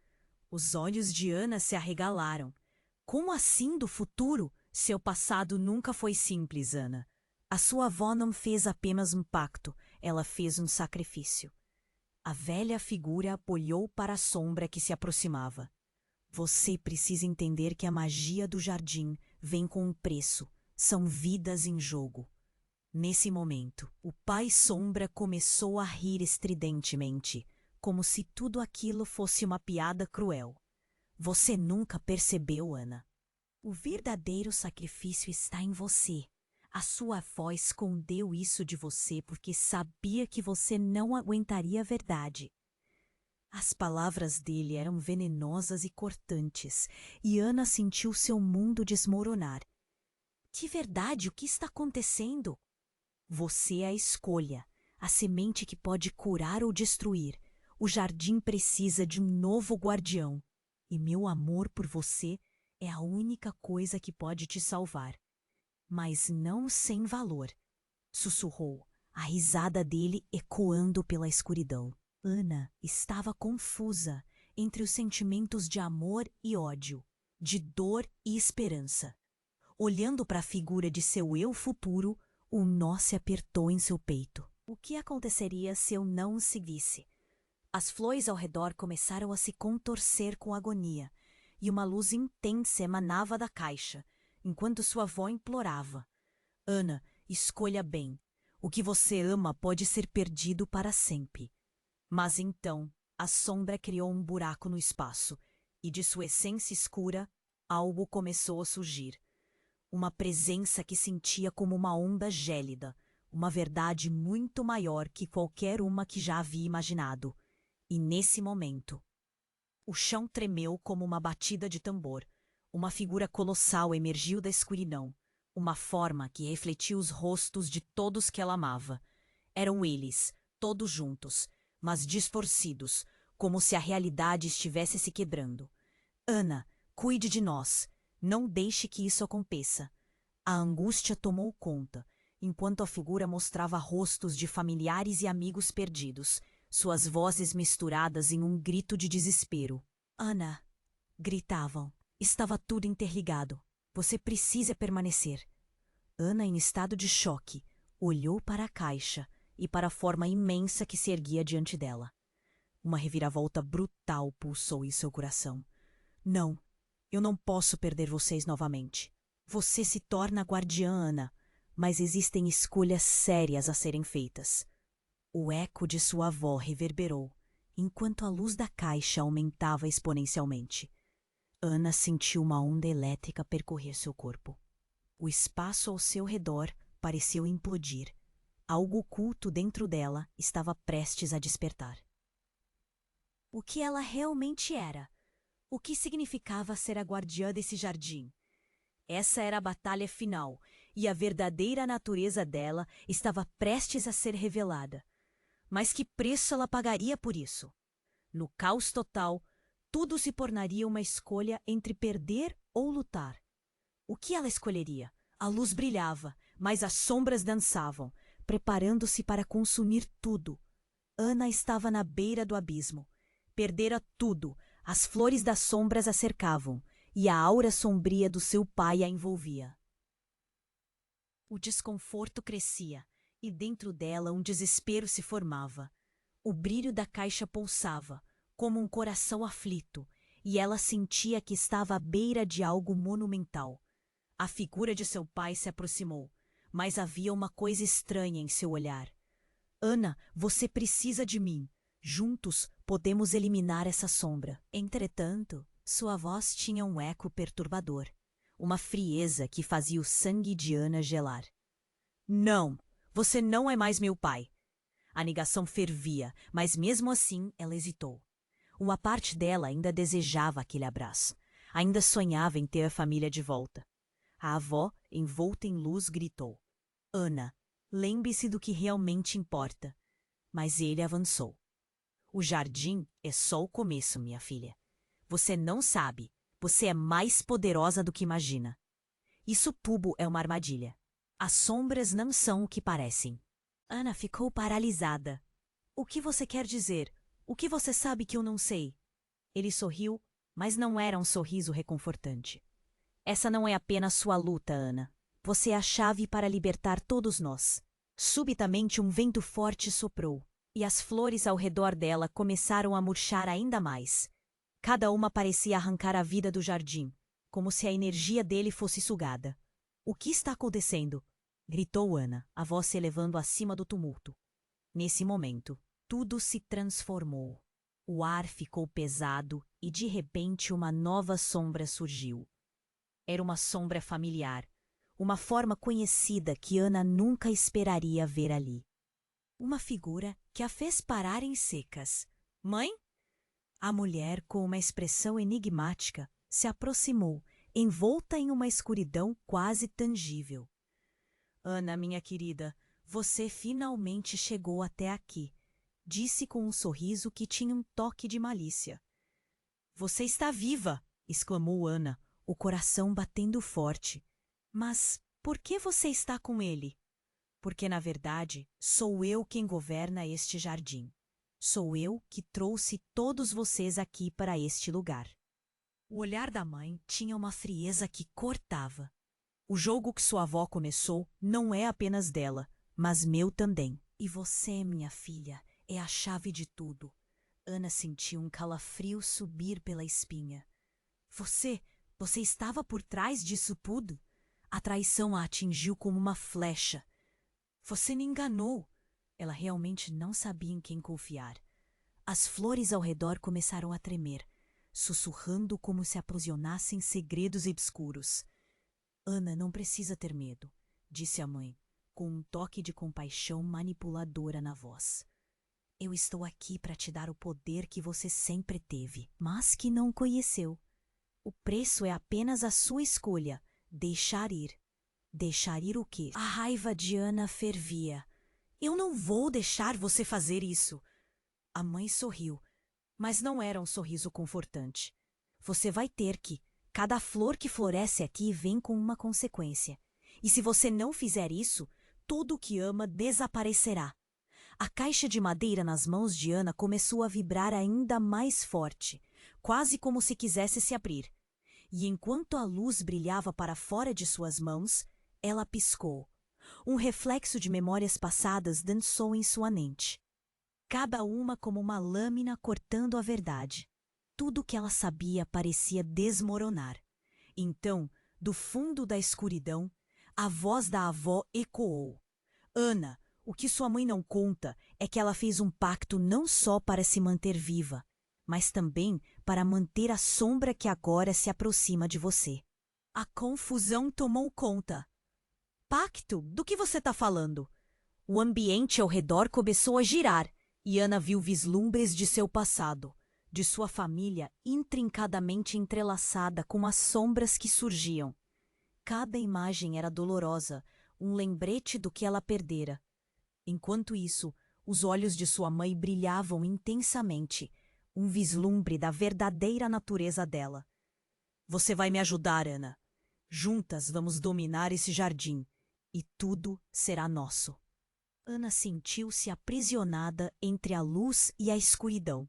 Os olhos de Ana se arregalaram. Como assim do futuro? Seu passado nunca foi simples, Ana. A sua avó não fez apenas um pacto, ela fez um sacrifício. A velha figura olhou para a sombra que se aproximava. Você precisa entender que a magia do jardim vem com um preço. São vidas em jogo. Nesse momento, o pai sombra começou a rir estridentemente, como se tudo aquilo fosse uma piada cruel. Você nunca percebeu, Ana. O verdadeiro sacrifício está em você. A sua avó escondeu isso de você porque sabia que você não aguentaria a verdade. As palavras dele eram venenosas e cortantes, e Ana sentiu seu mundo desmoronar. Que verdade? O que está acontecendo? Você é a escolha, a semente que pode curar ou destruir. O jardim precisa de um novo guardião, e meu amor por você é a única coisa que pode te salvar. Mas não sem valor, sussurrou, a risada dele ecoando pela escuridão. Ana estava confusa entre os sentimentos de amor e ódio, de dor e esperança. Olhando para a figura de seu eu futuro, um nó se apertou em seu peito. O que aconteceria se eu não o seguisse? As flores ao redor começaram a se contorcer com agonia, e uma luz intensa emanava da caixa, enquanto sua avó implorava. Ana, escolha bem. O que você ama pode ser perdido para sempre. Mas então, a sombra criou um buraco no espaço, e de sua essência escura, algo começou a surgir. Uma presença que sentia como uma onda gélida, uma verdade muito maior que qualquer uma que já havia imaginado. E nesse momento, o chão tremeu como uma batida de tambor. Uma figura colossal emergiu da escuridão, uma forma que refletia os rostos de todos que ela amava. Eram eles, todos juntos, mas distorcidos, como se a realidade estivesse se quebrando. Ana, cuide de nós. Não deixe que isso aconteça. A angústia tomou conta, enquanto a figura mostrava rostos de familiares e amigos perdidos, suas vozes misturadas em um grito de desespero. Ana! Gritavam. Estava tudo interligado. Você precisa permanecer. Ana, em estado de choque, olhou para a caixa e para a forma imensa que se erguia diante dela. Uma reviravolta brutal pulsou em seu coração. Não, eu não posso perder vocês novamente. Você se torna guardiã, Ana, mas existem escolhas sérias a serem feitas. O eco de sua avó reverberou, enquanto a luz da caixa aumentava exponencialmente. Ana sentiu uma onda elétrica percorrer seu corpo. O espaço ao seu redor pareceu implodir. Algo oculto dentro dela estava prestes a despertar. O que ela realmente era? O que significava ser a guardiã desse jardim? Essa era a batalha final, e a verdadeira natureza dela estava prestes a ser revelada. Mas que preço ela pagaria por isso? No caos total, tudo se tornaria uma escolha entre perder ou lutar. O que ela escolheria? A luz brilhava, mas as sombras dançavam, preparando-se para consumir tudo. Ana estava na beira do abismo. Perdera tudo. As flores das sombras a cercavam, e a aura sombria do seu pai a envolvia. O desconforto crescia, e dentro dela um desespero se formava. O brilho da caixa pulsava, como um coração aflito, e ela sentia que estava à beira de algo monumental. A figura de seu pai se aproximou, mas havia uma coisa estranha em seu olhar. Ana, você precisa de mim. Juntos podemos eliminar essa sombra. Entretanto, sua voz tinha um eco perturbador, uma frieza que fazia o sangue de Ana gelar. Não, você não é mais meu pai. A negação fervia, mas mesmo assim ela hesitou. Uma parte dela ainda desejava aquele abraço. Ainda sonhava em ter a família de volta. A avó, envolta em luz, gritou. Ana, lembre-se do que realmente importa. Mas ele avançou. O jardim é só o começo, minha filha. Você não sabe. Você é mais poderosa do que imagina. Isso tudo é uma armadilha. As sombras não são o que parecem. Ana ficou paralisada. O que você quer dizer? O que você sabe que eu não sei? Ele sorriu, mas não era um sorriso reconfortante. Essa não é apenas sua luta, Ana. você é a chave para libertar todos nós. Subitamente um vento forte soprou, e as flores ao redor dela começaram a murchar ainda mais. Cada uma parecia arrancar a vida do jardim, como se a energia dele fosse sugada. "O que está acontecendo?" gritou Ana, a voz se elevando acima do tumulto. Nesse momento, tudo se transformou. O ar ficou pesado e, de repente, uma nova sombra surgiu. Era uma sombra familiar, uma forma conhecida que Ana nunca esperaria ver ali. Uma figura que a fez parar em secas. "Mãe?" A mulher, com uma expressão enigmática, se aproximou, envolta em uma escuridão quase tangível. "Ana, minha querida, você finalmente chegou até aqui", disse com um sorriso que tinha um toque de malícia. "Você está viva!" exclamou Ana, o coração batendo forte. "Mas por que você está com ele?" "Porque, na verdade, sou eu quem governa este jardim. Sou eu que trouxe todos vocês aqui para este lugar." O olhar da mãe tinha uma frieza que cortava. "O jogo que sua avó começou não é apenas dela, mas meu também. E você, minha filha, é a chave de tudo." Ana sentiu um calafrio subir pela espinha. Você estava por trás disso tudo?" A traição a atingiu como uma flecha. "Você me enganou." Ela realmente não sabia em quem confiar. As flores ao redor começaram a tremer, sussurrando como se aprisionassem segredos obscuros. "Ana, não precisa ter medo", disse a mãe, com um toque de compaixão manipuladora na voz. "Eu estou aqui para te dar o poder que você sempre teve, mas que não conheceu. O preço é apenas a sua escolha: deixar ir." "Deixar ir o quê?" A raiva de Ana fervia. "Eu não vou deixar você fazer isso." A mãe sorriu, mas não era um sorriso confortante. "Você vai ter que. Cada flor que floresce aqui vem com uma consequência. E se você não fizer isso, tudo o que ama desaparecerá." A caixa de madeira nas mãos de Ana começou a vibrar ainda mais forte, quase como se quisesse se abrir. E enquanto a luz brilhava para fora de suas mãos, ela piscou. Um reflexo de memórias passadas dançou em sua mente, cada uma como uma lâmina cortando a verdade. Tudo o que ela sabia parecia desmoronar. Então, do fundo da escuridão, a voz da avó ecoou. "Ana, o que sua mãe não conta é que ela fez um pacto não só para se manter viva, mas também para manter a sombra que agora se aproxima de você." A confusão tomou conta. "Pacto? Do que você está falando?" O ambiente ao redor começou a girar, e Ana viu vislumbres de seu passado, de sua família intrincadamente entrelaçada com as sombras que surgiam. Cada imagem era dolorosa, um lembrete do que ela perdera. Enquanto isso, os olhos de sua mãe brilhavam intensamente, um vislumbre da verdadeira natureza dela. "Você vai me ajudar, Ana. Juntas vamos dominar esse jardim, e tudo será nosso." Ana sentiu-se aprisionada entre a luz e a escuridão.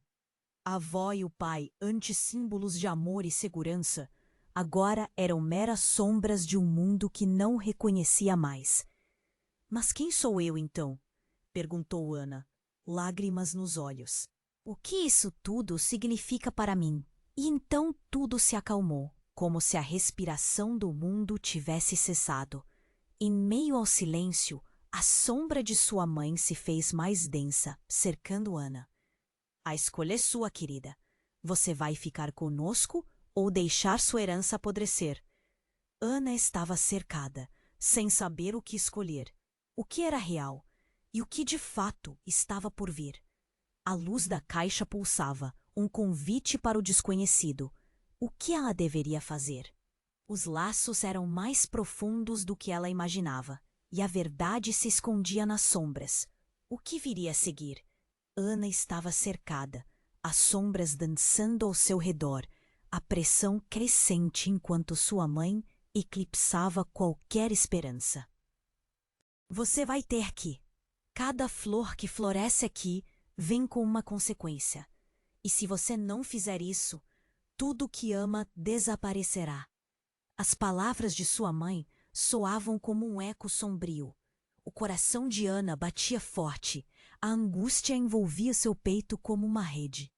A avó e o pai, antes símbolos de amor e segurança, agora eram meras sombras de um mundo que não reconhecia mais. "Mas quem sou eu, então?" perguntou Ana, lágrimas nos olhos. "O que isso tudo significa para mim?" E então tudo se acalmou, como se a respiração do mundo tivesse cessado. Em meio ao silêncio, a sombra de sua mãe se fez mais densa, cercando Ana. "A escolha é sua, querida. Você vai ficar conosco ou deixar sua herança apodrecer?" Ana estava cercada, sem saber o que escolher. O que era real e o que de fato estava por vir? A luz da caixa pulsava, um convite para o desconhecido. O que ela deveria fazer? Os laços eram mais profundos do que ela imaginava, e a verdade se escondia nas sombras. O que viria a seguir? Ana estava cercada, as sombras dançando ao seu redor, a pressão crescente enquanto sua mãe eclipsava qualquer esperança. "Você vai ter que. Cada flor que floresce aqui vem com uma consequência. E se você não fizer isso, tudo o que ama desaparecerá." As palavras de sua mãe soavam como um eco sombrio. O coração de Ana batia forte, a angústia envolvia seu peito como uma rede.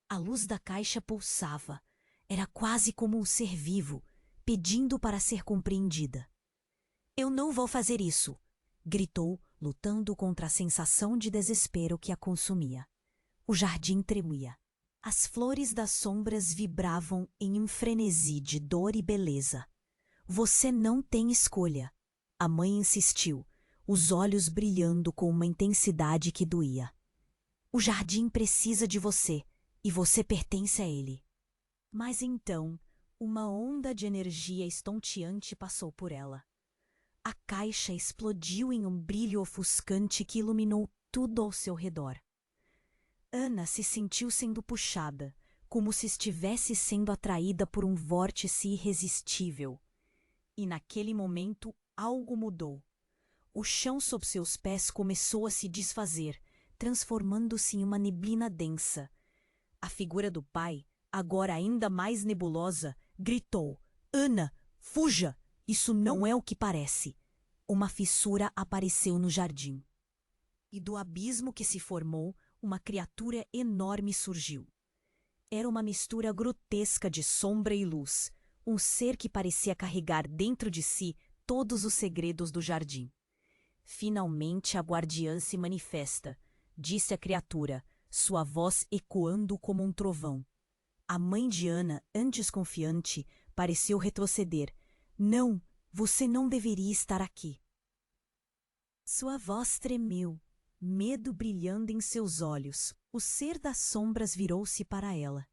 A luz da caixa pulsava, era quase como um ser vivo, pedindo para ser compreendida. Eu não vou fazer isso, gritou, lutando contra a sensação de desespero que a consumia. O jardim tremia. As flores das sombras vibravam em um frenesi de dor e beleza. Você não tem escolha, a mãe insistiu, os olhos brilhando com uma intensidade que doía. O jardim precisa de você, e você pertence a ele. Mas então, uma onda de energia estonteante passou por ela. A caixa explodiu em um brilho ofuscante que iluminou tudo ao seu redor. Ana se sentiu sendo puxada, como se estivesse sendo atraída por um vórtice irresistível. E naquele momento algo mudou. O chão sob seus pés começou a se desfazer, transformando-se em uma neblina densa. A figura do pai, agora ainda mais nebulosa, gritou: Ana, fuja! Isso não é o que parece. Uma fissura apareceu no jardim. E do abismo que se formou, uma criatura enorme surgiu. Era uma mistura grotesca de sombra e luz, um ser que parecia carregar dentro de si todos os segredos do jardim. Finalmente a guardiã se manifesta, disse a criatura, sua voz ecoando como um trovão. A mãe de Ana, antes confiante, pareceu retroceder. Não, você não deveria estar aqui. Sua voz tremeu, medo brilhando em seus olhos. O ser das sombras virou-se para ela.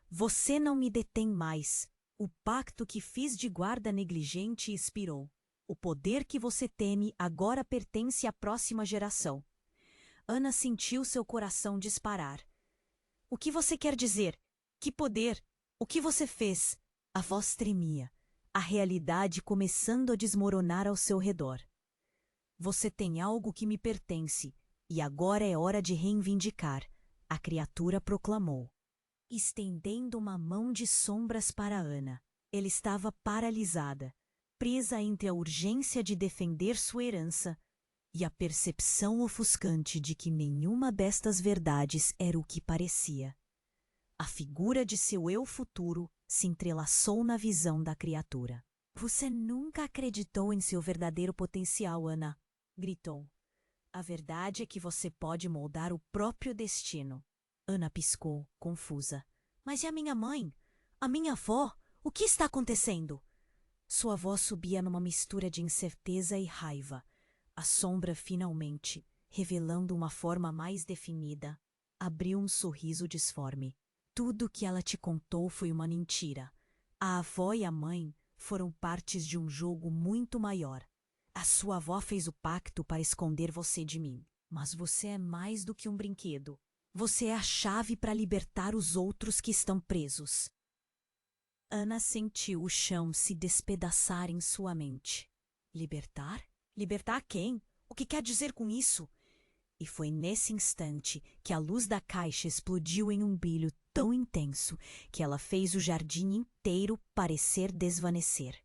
Você não me detém mais. O pacto que fiz de guarda negligente expirou. O poder que você teme agora pertence à próxima geração. Ana sentiu seu coração disparar. O que você quer dizer? Que poder? O que você fez? A voz tremia, a realidade começando a desmoronar ao seu redor. Você tem algo que me pertence, e agora é hora de reivindicar, a criatura proclamou, estendendo uma mão de sombras para Ana. Ela estava paralisada, presa entre a urgência de defender sua herança e a percepção ofuscante de que nenhuma destas verdades era o que parecia. A figura de seu eu futuro se entrelaçou na visão da criatura. Você nunca acreditou em seu verdadeiro potencial, Ana, gritou. A verdade é que você pode moldar o próprio destino. Ana piscou, confusa. Mas e a minha mãe? A minha avó? O que está acontecendo? Sua voz subia numa mistura de incerteza e raiva. A sombra finalmente, revelando uma forma mais definida, abriu um sorriso disforme. Tudo o que ela te contou foi uma mentira. A avó e a mãe foram partes de um jogo muito maior. A sua avó fez o pacto para esconder você de mim. Mas você é mais do que um brinquedo. Você é a chave para libertar os outros que estão presos. Ana sentiu o chão se despedaçar em sua mente. Libertar? Libertar quem? O que quer dizer com isso? E foi nesse instante que a luz da caixa explodiu em um brilho tão intenso que ela fez o jardim inteiro parecer desvanecer.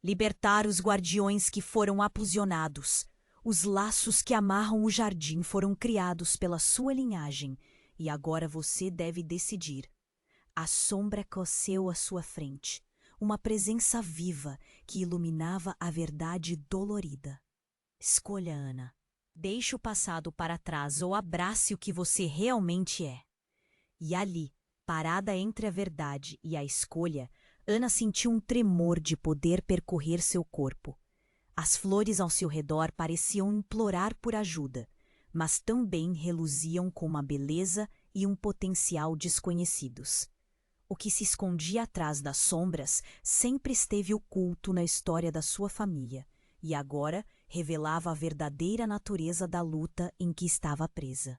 Libertar os guardiões que foram aprisionados. Os laços que amarram o jardim foram criados pela sua linhagem, e agora você deve decidir. A sombra cresceu à sua frente, uma presença viva que iluminava a verdade dolorida. Escolha, Ana. Deixe o passado para trás ou abrace o que você realmente é. E ali, parada entre a verdade e a escolha, Ana sentiu um tremor de poder percorrer seu corpo. As flores ao seu redor pareciam implorar por ajuda, mas também reluziam com uma beleza e um potencial desconhecidos. O que se escondia atrás das sombras sempre esteve oculto na história da sua família, e agora revelava a verdadeira natureza da luta em que estava presa.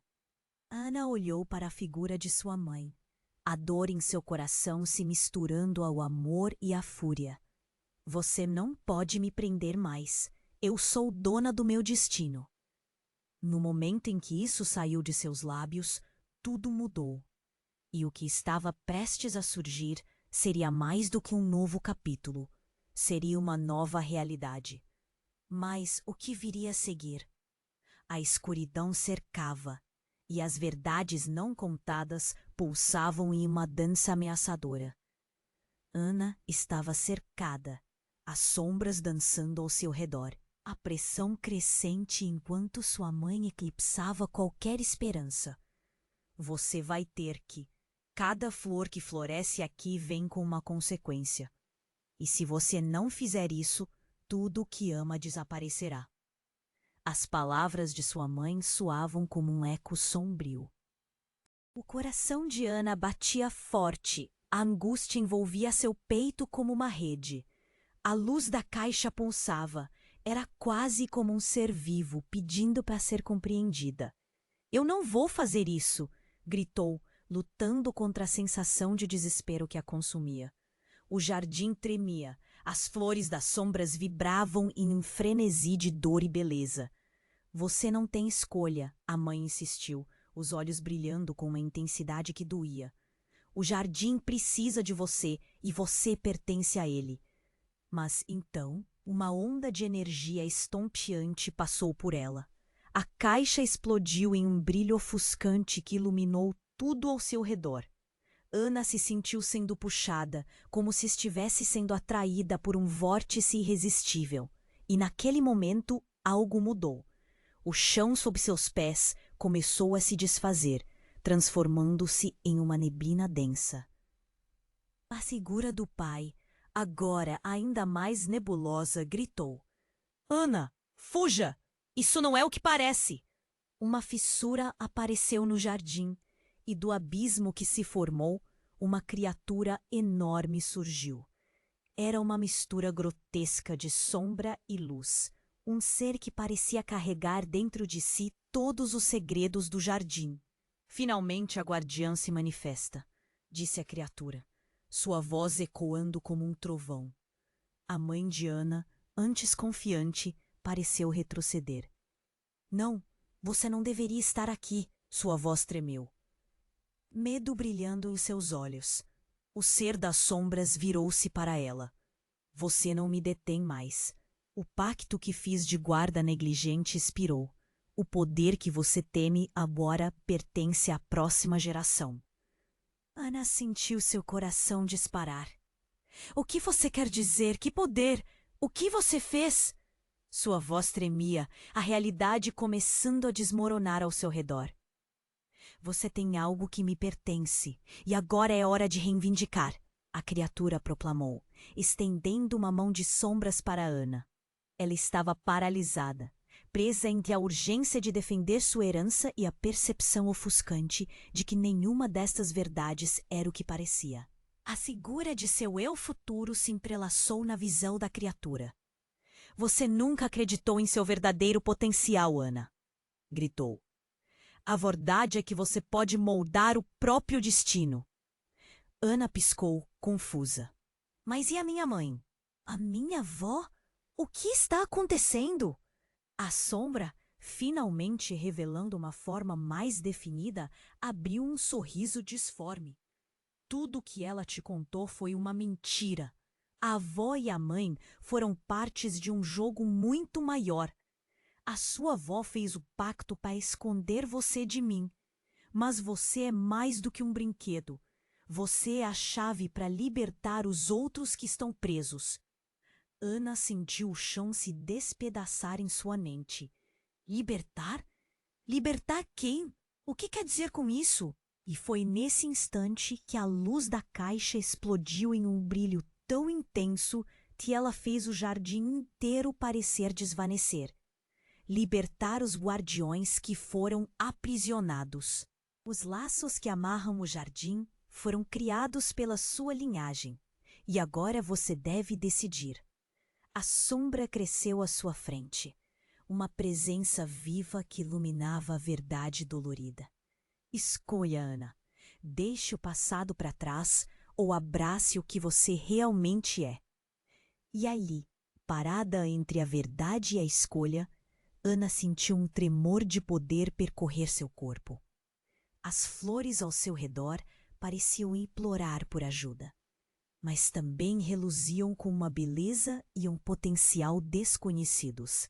Ana olhou para a figura de sua mãe, a dor em seu coração se misturando ao amor e à fúria. Você não pode me prender mais. Eu sou dona do meu destino. No momento em que isso saiu de seus lábios, tudo mudou. E o que estava prestes a surgir seria mais do que um novo capítulo. Seria uma nova realidade. Mas o que viria a seguir? A escuridão cercava, e as verdades não contadas pulsavam em uma dança ameaçadora. Ana estava cercada, as sombras dançando ao seu redor, a pressão crescente enquanto sua mãe eclipsava qualquer esperança. Você vai ter que. Cada flor que floresce aqui vem com uma consequência. E se você não fizer isso, tudo o que ama desaparecerá. As palavras de sua mãe soavam como um eco sombrio. O coração de Ana batia forte, a angústia envolvia seu peito como uma rede. A luz da caixa pulsava, era quase como um ser vivo pedindo para ser compreendida. Eu não vou fazer isso, gritou, lutando contra a sensação de desespero que a consumia. O jardim tremia, as flores das sombras vibravam em um frenesi de dor e beleza. Você não tem escolha, a mãe insistiu, os olhos brilhando com uma intensidade que doía. O jardim precisa de você e você pertence a ele. Mas então, uma onda de energia estonteante passou por ela. A caixa explodiu em um brilho ofuscante que iluminou tudo ao seu redor. Ana se sentiu sendo puxada, como se estivesse sendo atraída por um vórtice irresistível. E naquele momento, algo mudou. O chão sob seus pés começou a se desfazer, transformando-se em uma neblina densa. A figura do pai, agora ainda mais nebulosa, gritou: Ana, fuja! Isso não é o que parece! Uma fissura apareceu no jardim, e do abismo que se formou, uma criatura enorme surgiu. Era uma mistura grotesca de sombra e luz, um ser que parecia carregar dentro de si todos os segredos do jardim. Finalmente a guardiã se manifesta, disse a criatura, sua voz ecoando como um trovão. A mãe de Ana, antes confiante, pareceu retroceder. Não, você não deveria estar aqui, sua voz tremeu. Medo brilhando em seus olhos. O ser das sombras virou-se para ela. Você não me detém mais. O pacto que fiz de guarda negligente expirou. O poder que você teme agora pertence à próxima geração. Ana sentiu seu coração disparar. O que você quer dizer? Que poder? O que você fez? Sua voz tremia, a realidade começando a desmoronar ao seu redor. Você tem algo que me pertence, e agora é hora de reivindicar, a criatura proclamou, estendendo uma mão de sombras para Ana. Ela estava paralisada, presa entre a urgência de defender sua herança e a percepção ofuscante de que nenhuma destas verdades era o que parecia. A figura de seu eu futuro se entrelaçou na visão da criatura. Você nunca acreditou em seu verdadeiro potencial, Ana, gritou. A verdade é que você pode moldar o próprio destino. Ana piscou, confusa. Mas e a minha mãe? A minha avó? O que está acontecendo? A sombra, finalmente revelando uma forma mais definida, abriu um sorriso disforme. Tudo o que ela te contou foi uma mentira. A avó e a mãe foram partes de um jogo muito maior. A sua avó fez o pacto para esconder você de mim. Mas você é mais do que um brinquedo. Você é a chave para libertar os outros que estão presos. Ana sentiu o chão se despedaçar em sua mente. Libertar? Libertar quem? O que quer dizer com isso? E foi nesse instante que a luz da caixa explodiu em um brilho tão intenso que ela fez o jardim inteiro parecer desvanecer. Libertar os guardiões que foram aprisionados. Os laços que amarram o jardim foram criados pela sua linhagem, e agora você deve decidir. A sombra cresceu à sua frente, uma presença viva que iluminava a verdade dolorida. Escolha, Ana. Deixe o passado para trás ou abrace o que você realmente é. E ali, parada entre a verdade e a escolha, Ana sentiu um tremor de poder percorrer seu corpo. As flores ao seu redor pareciam implorar por ajuda. mas também reluziam com uma beleza e um potencial desconhecidos.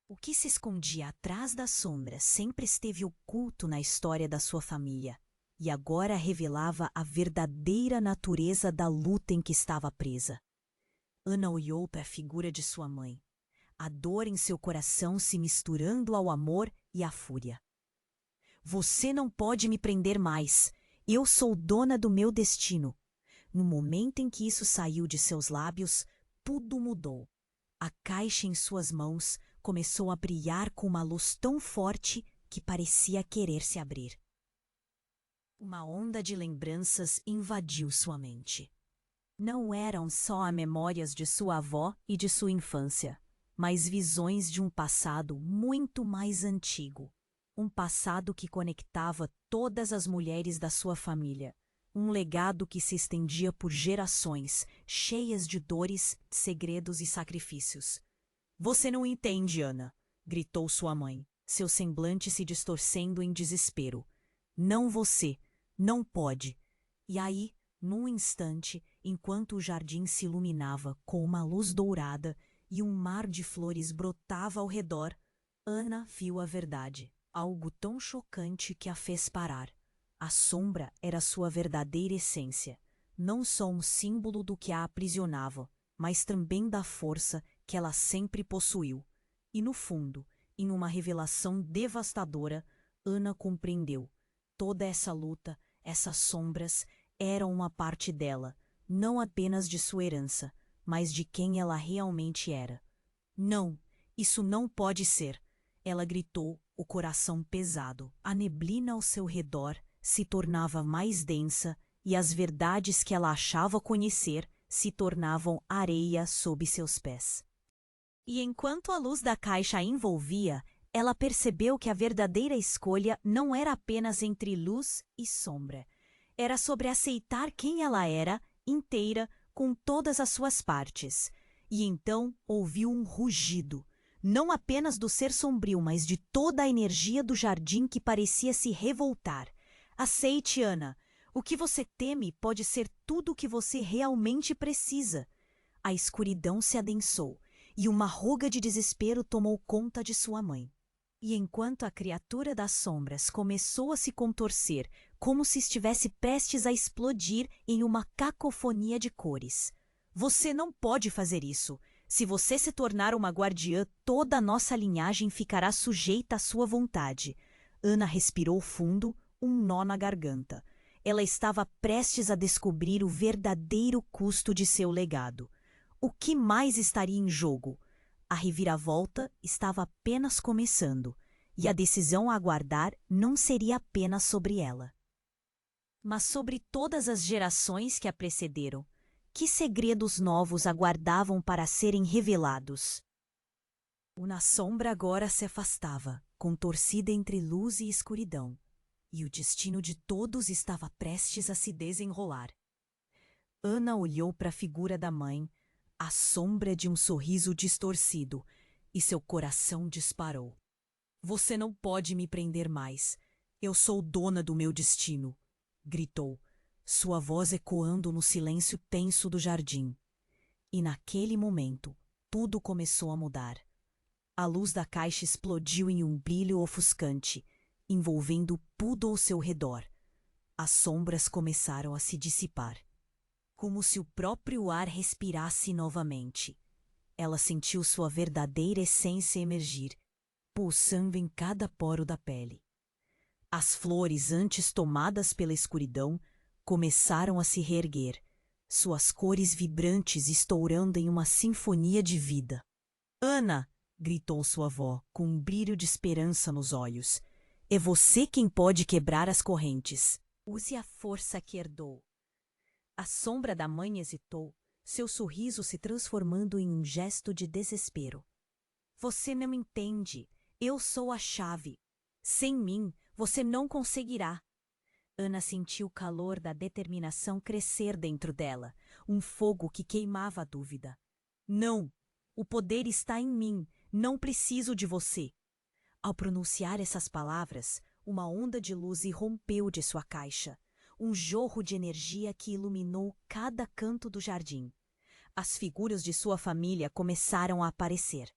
O que se escondia atrás da sombra sempre esteve oculto na história da sua família, e agora revelava a verdadeira natureza da luta em que estava presa. Ana olhou para a figura de sua mãe, a dor em seu coração se misturando ao amor e à fúria. Você não pode me prender mais. Eu sou dona do meu destino. No momento em que isso saiu de seus lábios, tudo mudou. A caixa em suas mãos começou a brilhar com uma luz tão forte que parecia querer se abrir. Uma onda de lembranças invadiu sua mente. Não eram só memórias de sua avó e de sua infância, mas visões de um passado muito mais antigo. Um passado que conectava todas as mulheres da sua família. Um legado que se estendia por gerações, cheias de dores, segredos e sacrifícios. Você não entende, Ana, gritou sua mãe, seu semblante se distorcendo em desespero. Não você, não pode. E aí, num instante, enquanto o jardim se iluminava com uma luz dourada e um mar de flores brotava ao redor, Ana viu a verdade, algo tão chocante que a fez parar. A sombra era sua verdadeira essência, não só um símbolo do que a aprisionava, mas também da força que ela sempre possuiu. E no fundo, em uma revelação devastadora, Ana compreendeu. Toda essa luta, essas sombras, eram uma parte dela, não apenas de sua herança, mas de quem ela realmente era. Não, isso não pode ser, ela gritou, o coração pesado. A neblina ao seu redor se tornava mais densa e as verdades que ela achava conhecer se tornavam areia sob seus pés. E enquanto a luz da caixa a envolvia, ela percebeu que a verdadeira escolha não era apenas entre luz e sombra. Era sobre aceitar quem ela era, inteira, com todas as suas partes. E então ouviu um rugido, não apenas do ser sombrio, mas de toda a energia do jardim que parecia se revoltar. Aceite, Ana. O que você teme pode ser tudo o que você realmente precisa. A escuridão se adensou, e uma ruga de desespero tomou conta de sua mãe. E enquanto a criatura das sombras começou a se contorcer, como se estivesse prestes a explodir em uma cacofonia de cores. Você não pode fazer isso. Se você se tornar uma guardiã, toda a nossa linhagem ficará sujeita à sua vontade. Ana respirou fundo, um nó na garganta. Ela estava prestes a descobrir o verdadeiro custo de seu legado. O que mais estaria em jogo? A reviravolta estava apenas começando, e a decisão a aguardar não seria apenas sobre ela, mas sobre todas as gerações que a precederam. Que segredos novos aguardavam para serem revelados? Uma sombra agora se afastava, contorcida entre luz e escuridão, e o destino de todos estava prestes a se desenrolar. Ana olhou para a figura da mãe, a sombra de um sorriso distorcido, e seu coração disparou. Você não pode me prender mais. Eu sou dona do meu destino, gritou, sua voz ecoando no silêncio tenso do jardim. E naquele momento, tudo começou a mudar. A luz da caixa explodiu em um brilho ofuscante, envolvendo tudo ao seu redor. As sombras começaram a se dissipar, como se o próprio ar respirasse novamente. Ela sentiu sua verdadeira essência emergir, pulsando em cada poro da pele. As flores, antes tomadas pela escuridão, começaram a se reerguer, suas cores vibrantes estourando em uma sinfonia de vida. Ana! Gritou sua avó, com um brilho de esperança nos olhos. É você quem pode quebrar as correntes. Use a força que herdou. A sombra da mãe hesitou, seu sorriso se transformando em um gesto de desespero. Você não entende. Eu sou a chave. Sem mim, você não conseguirá. Ana sentiu o calor da determinação crescer dentro dela, um fogo que queimava a dúvida. Não! O poder está em mim. Não preciso de você. Ao pronunciar essas palavras, uma onda de luz irrompeu de sua caixa. um jorro de energia que iluminou cada canto do jardim. As figuras de sua família começaram a aparecer,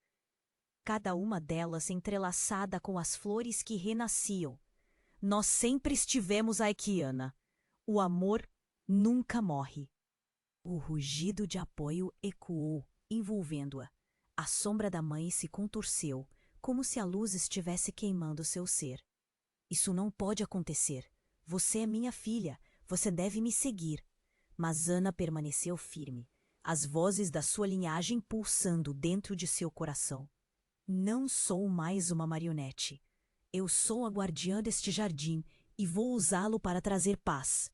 cada uma delas entrelaçada com as flores que renasciam. Nós sempre estivemos aqui, Ana. O amor nunca morre. O rugido de apoio ecoou, envolvendo-a. A sombra da mãe se contorceu, como se a luz estivesse queimando seu ser. Isso não pode acontecer. Você é minha filha. Você deve me seguir. Mas Ana permaneceu firme, as vozes da sua linhagem pulsando dentro de seu coração. Não sou mais uma marionete. Eu sou a guardiã deste jardim e vou usá-lo para trazer paz.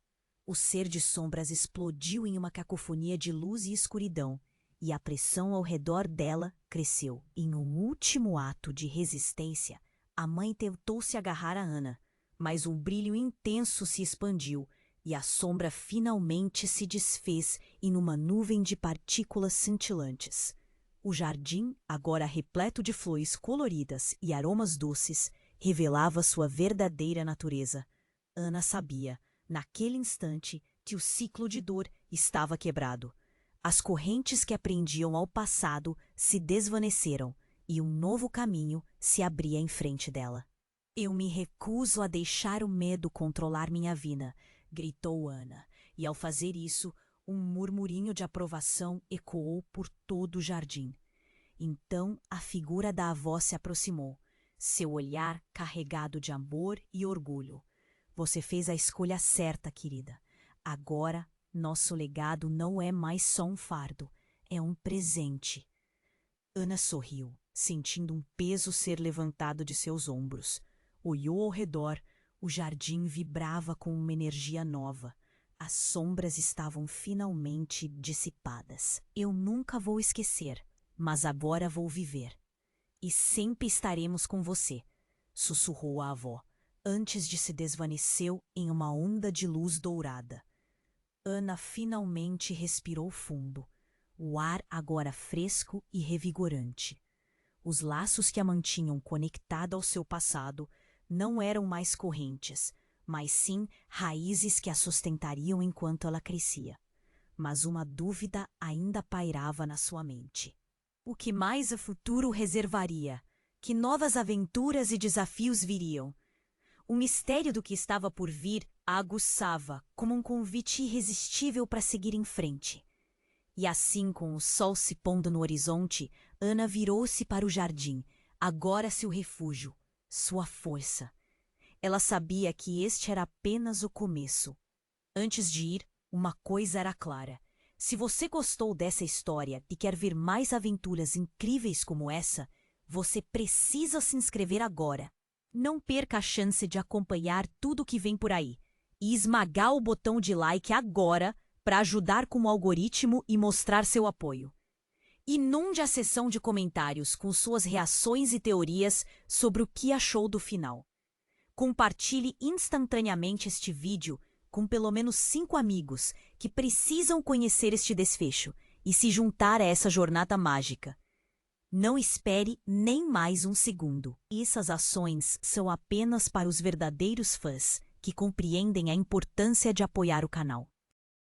O ser de sombras explodiu em uma cacofonia de luz e escuridão, e a pressão ao redor dela cresceu. Em um último ato de resistência, a mãe tentou se agarrar a Ana, mas um brilho intenso se expandiu, e a sombra finalmente se desfez em uma nuvem de partículas cintilantes. O jardim, agora repleto de flores coloridas e aromas doces, revelava sua verdadeira natureza. Ana sabia, naquele instante, que o ciclo de dor estava quebrado. As correntes que a prendiam ao passado se desvaneceram e um novo caminho se abria em frente dela. Eu me recuso a deixar o medo controlar minha vida, gritou Ana, e ao fazer isso, um murmurinho de aprovação ecoou por todo o jardim. Então a figura da avó se aproximou, seu olhar carregado de amor e orgulho. Você fez a escolha certa, querida. Agora, nosso legado não é mais só um fardo, é um presente. Ana sorriu, sentindo um peso ser levantado de seus ombros. Olhou ao redor, o jardim vibrava com uma energia nova. As sombras estavam finalmente dissipadas. Eu nunca vou esquecer, mas agora vou viver. E sempre estaremos com você, sussurrou a avó, antes de se desvaneceu em uma onda de luz dourada. Ana finalmente respirou fundo, o ar agora fresco e revigorante. Os laços que a mantinham conectada ao seu passado não eram mais correntes, mas sim raízes que a sustentariam enquanto ela crescia. Mas uma dúvida ainda pairava na sua mente. O que mais o futuro reservaria? Que novas aventuras e desafios viriam? O mistério do que estava por vir a aguçava como um convite irresistível para seguir em frente. E assim, com o sol se pondo no horizonte, Ana virou-se para o jardim, agora seu refúgio, sua força. Ela sabia que este era apenas o começo. Antes de ir, uma coisa era clara. Se você gostou dessa história e quer ver mais aventuras incríveis como essa, você precisa se inscrever agora. Não perca a chance de acompanhar tudo que vem por aí e esmagar o botão de like agora para ajudar com o algoritmo e mostrar seu apoio. Inunde a seção de comentários com suas reações e teorias sobre o que achou do final. Compartilhe instantaneamente este vídeo com pelo menos 5 amigos que precisam conhecer este desfecho e se juntar a essa jornada mágica. Não espere nem mais um segundo. Essas ações são apenas para os verdadeiros fãs que compreendem a importância de apoiar o canal.